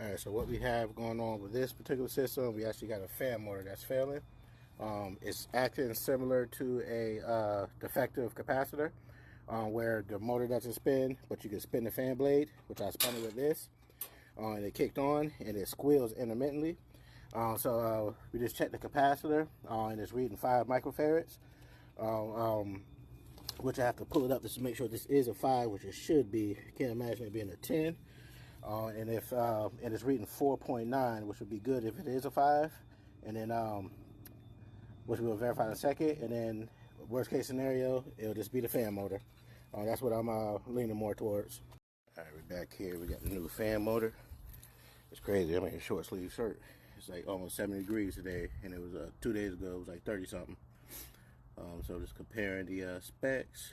Alright, so what we have going on with this particular system, we actually got a fan motor that's failing. It's acting similar to a defective capacitor, where the motor doesn't spin, but you can spin the fan blade, which I spun it with this, and it kicked on, and it squeals intermittently. We just checked the capacitor, and it's reading 5 microfarads, which I have to pull it up just to make sure this is a 5, which it should be. Can't imagine it being a 10. And it's reading 4.9, which would be good if it is a 5, and then which we'll verify in a second. And then worst case scenario, it'll just be the fan motor. That's what I'm leaning more towards. All right, we're back here. We got the new fan motor. It's crazy. I'm in a short sleeve shirt. It's like almost 70 degrees today, and it was 2 days ago. It was like 30 something. So just comparing the specs.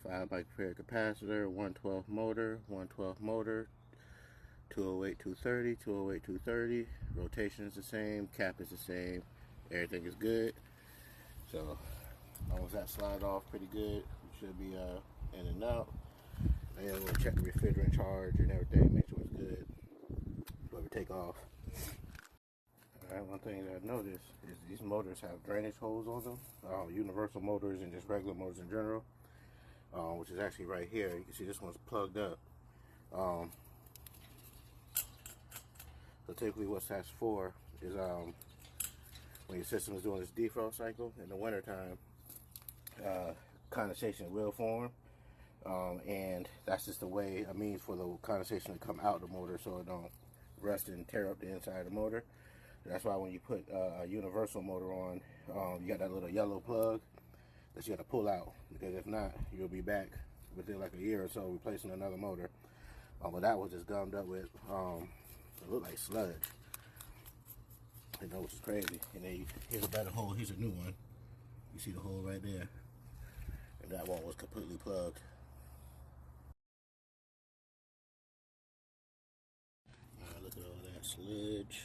5 microfarad capacitor, 112 motor, 208, 230, 208, 230. Rotation is the same, cap is the same, everything is good. So as long as that slide off pretty good, we should be in and out. And then we'll check the refrigerant charge and everything, make sure it's good before we take off. Alright, one thing that I noticed is these motors have drainage holes on them. Universal motors and just regular motors in general. Which is actually right here. You can see this one's plugged up. So typically what that's for is when your system is doing this defrost cycle in the wintertime, condensation will form. And that's just the way, I mean, for the condensation to come out the motor so it don't rust and tear up the inside of the motor. That's why when you put a universal motor on, you got that little yellow plug that you got to pull out, because if not, you'll be back within like a year or so replacing another motor. But that was just gummed up with, it looked like sludge, which is crazy. And then here's a better hole. Here's a new one. You see the hole right there, and that one was completely plugged. Look at all that sludge.